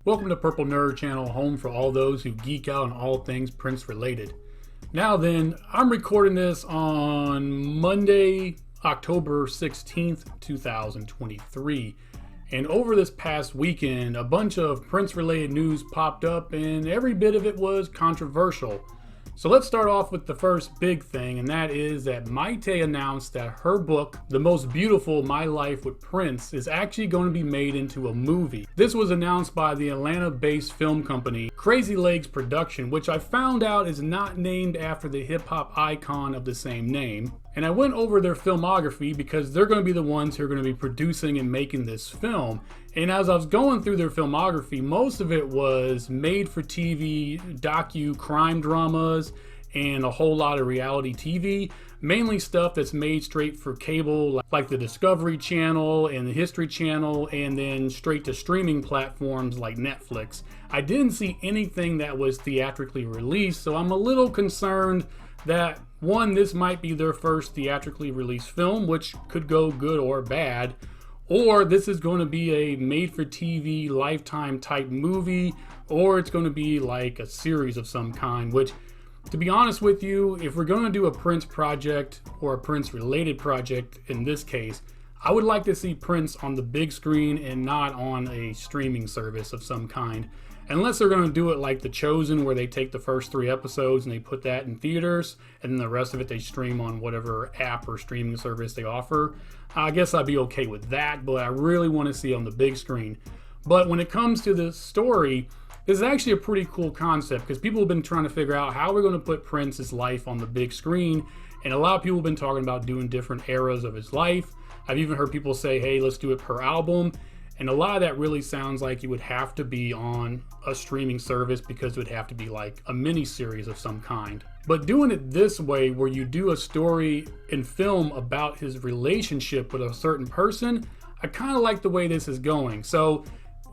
Welcome to Purple Nerd Channel, home for all those who geek out on all things Prince related. Now then, I'm recording this on Monday, October 16th, 2023. And over this past weekend, a bunch of Prince related news popped up and every bit of it was controversial. So let's start off with the first big thing, and that is that Mayte announced that her book, The Most Beautiful My Life with Prince, is actually going to be made into a movie. This was announced by the Atlanta-based film company Crazy Legs Production, which I found out is not named after the hip-hop icon of the same name. And I went over their filmography because they're going to be the ones who are going to be producing and making this film. And as I was going through their filmography, most of it was made-for-TV docu-crime dramas and a whole lot of reality TV. Mainly stuff that's made straight for cable, like the Discovery Channel and the History Channel, and then straight to streaming platforms like Netflix. I didn't see anything that was theatrically released, so I'm a little concerned that, one, this might be their first theatrically released film, which could go good or bad, or this is going to be a made-for-TV Lifetime type movie, or it's going to be like a series of some kind, which, to be honest with you, if we're going to do a Prince project or a Prince related project in this case, I would like to see Prince on the big screen and not on a streaming service of some kind. Unless they're going to do it like The Chosen, where they take the first 3 episodes and they put that in theaters, and then the rest of it they stream on whatever app or streaming service they offer. I guess I'd be okay with that, but I really want to see it on the big screen. But when it comes to the story, this is actually a pretty cool concept because people have been trying to figure out how we're going to put Prince's life on the big screen, and a lot of people have been talking about doing different eras of his life. I've even heard people say, hey, let's do it per album. And a lot of that really sounds like it would have to be on a streaming service because it would have to be like a mini series of some kind. But doing it this way, where you do a story in film about his relationship with a certain person, I kind of like the way this is going. So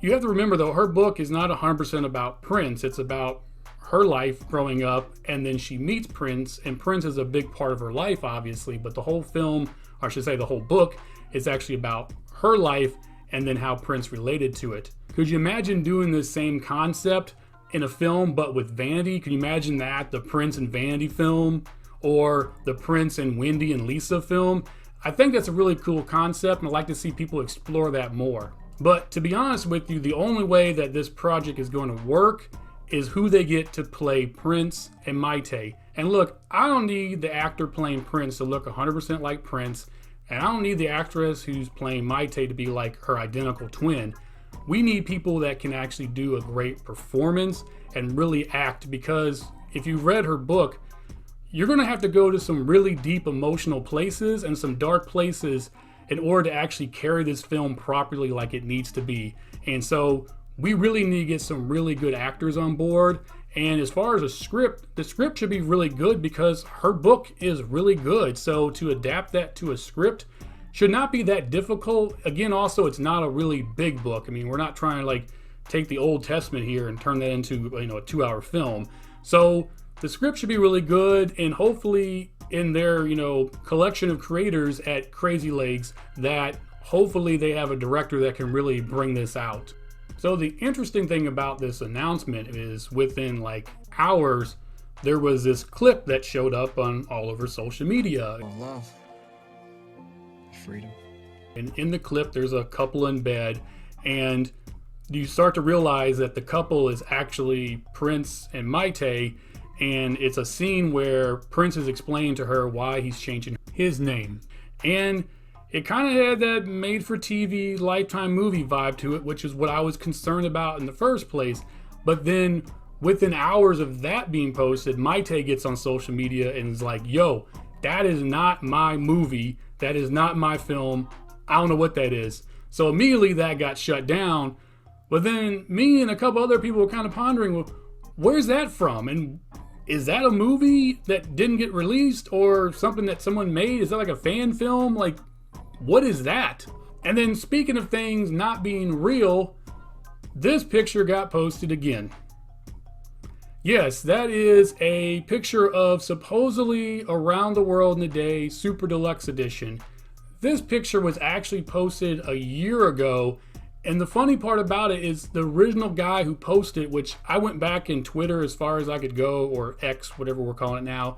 you have to remember though, her book is not 100% about Prince. It's about her life growing up, and then she meets Prince, and Prince is a big part of her life, obviously, but the whole film, or I should say the whole book, is actually about her life and then how Prince related to it. Could you imagine doing this same concept in a film but with Vanity? Can you imagine that, the Prince and Vanity film, or the Prince and Wendy and Lisa film? I think that's a really cool concept, and I'd like to see people explore that more. But to be honest with you, the only way that this project is going to work is who they get to play Prince and Mayte. And look, I don't need the actor playing Prince to look 100% like Prince, and I don't need the actress who's playing Mayte to be like her identical twin. We need people that can actually do a great performance and really act, because if you've read her book, you're going to have to go to some really deep emotional places and some dark places in order to actually carry this film properly like it needs to be. And so we really need to get some really good actors on board. And as far as a script, the script should be really good because her book is really good. So to adapt that to a script should not be that difficult. Again, also, it's not a really big book. I mean, we're not trying to like take the Old Testament here and turn that into, a 2-hour film. So the script should be really good, and hopefully in their, collection of creators at Crazy Legs, that hopefully they have a director that can really bring this out. So the interesting thing about this announcement is within like hours, there was this clip that showed up on all over social media. Love. Freedom. And in the clip, there's a couple in bed, and you start to realize that the couple is actually Prince and Mayte, and it's a scene where Prince is explaining to her why he's changing his name. And it kind of had that made-for-TV Lifetime movie vibe to it, which is what I was concerned about in the first place. But then, within hours of that being posted, Mayte gets on social media and is like, yo, that is not my movie. That is not my film. I don't know what that is. So immediately that got shut down. But then me and a couple other people were kind of pondering, well, where's that from? And is that a movie that didn't get released, or something that someone made? Is that like a fan film? Like, what is that? And then speaking of things not being real, this picture got posted again. Yes, that is a picture of supposedly Around the World in a Day Super Deluxe Edition. This picture was actually posted a year ago, And the funny part about it is the original guy who posted, which I went back in Twitter as far as I could go, or X, whatever we're calling it now.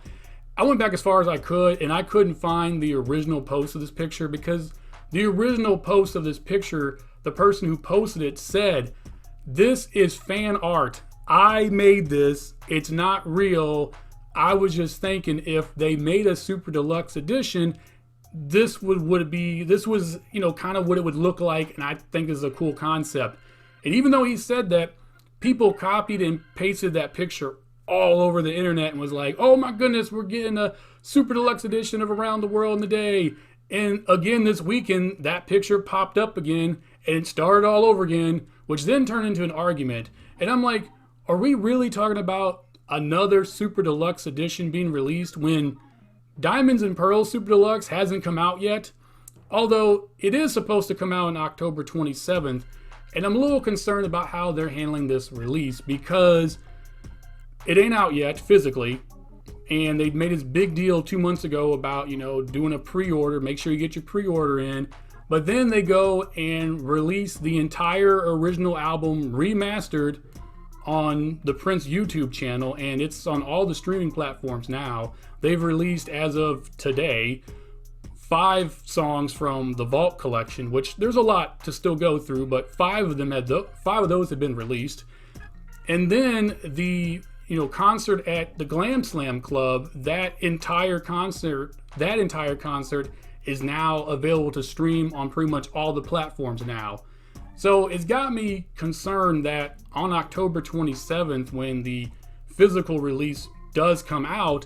I went back as far as I could, and I couldn't find the original post of this picture, because the original post of this picture, the person who posted it said, "This is fan art. I made this. It's not real. I was just thinking if they made a super deluxe edition, this was, kind of what it would look like, and I think this is a cool concept." And even though he said that, people copied and pasted that picture all over the internet and was like, "Oh my goodness, we're getting a super deluxe edition of Around the World in a Day." And again, this weekend, that picture popped up again, and it started all over again, which then turned into an argument. And I'm like, are we really talking about another super deluxe edition being released when Diamonds and Pearls Super Deluxe hasn't come out yet? Although it is supposed to come out on October 27th, and I'm a little concerned about how they're handling this release, because it ain't out yet physically, and they made this big deal 2 months ago about, doing a pre-order, make sure you get your pre-order in, but then they go and release the entire original album remastered on the Prince YouTube channel, and it's on all the streaming platforms now. They've released, as of today, 5 songs from the Vault collection, which there's a lot to still go through, but 5 of those have been released. And then the concert at the Glam Slam Club, that entire concert is now available to stream on pretty much all the platforms now. So it's got me concerned that on October 27th, when the physical release does come out,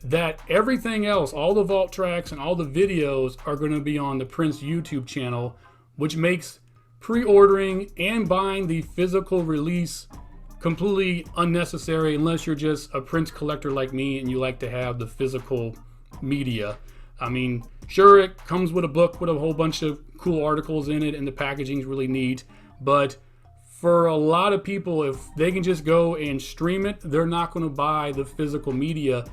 that everything else, all the Vault tracks and all the videos, are going to be on the Prince YouTube channel, which makes pre-ordering and buying the physical release completely unnecessary unless you're just a Prince collector like me and you like to have the physical media. I mean, sure, it comes with a book with a whole bunch of cool articles in it, and the packaging's really neat, but for a lot of people, if they can just go and stream it, they're not going to buy the physical media.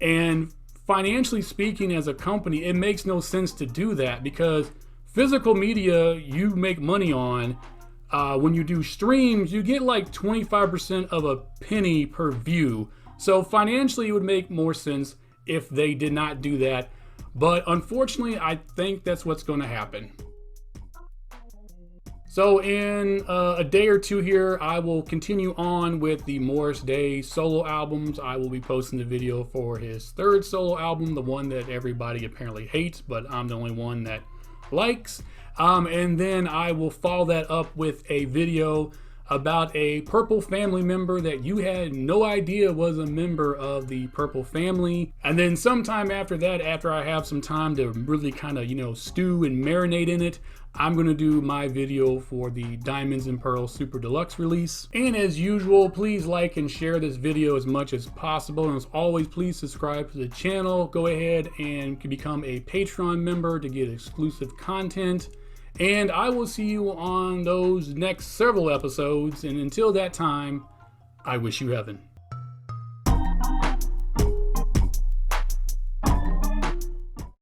And financially speaking, as a company, it makes no sense to do that, because physical media you make money on. When you do streams, you get like 25% of a penny per view. So financially, it would make more sense if they did not do that. But unfortunately, I think that's what's going to happen. So in a day or two here, I will continue on with the Morris Day solo albums. I will be posting the video for his 3rd solo album, the one that everybody apparently hates, but I'm the only one that likes. And then I will follow that up with a video about a Purple family member that you had no idea was a member of the Purple family. And then sometime after that, after I have some time to really kind of, stew and marinate in it, I'm going to do my video for the Diamonds and Pearls Super Deluxe release. And as usual, please like and share this video as much as possible. And as always, please subscribe to the channel. Go ahead and become a Patreon member to get exclusive content. And I will see you on those next several episodes. And until that time, I wish you heaven.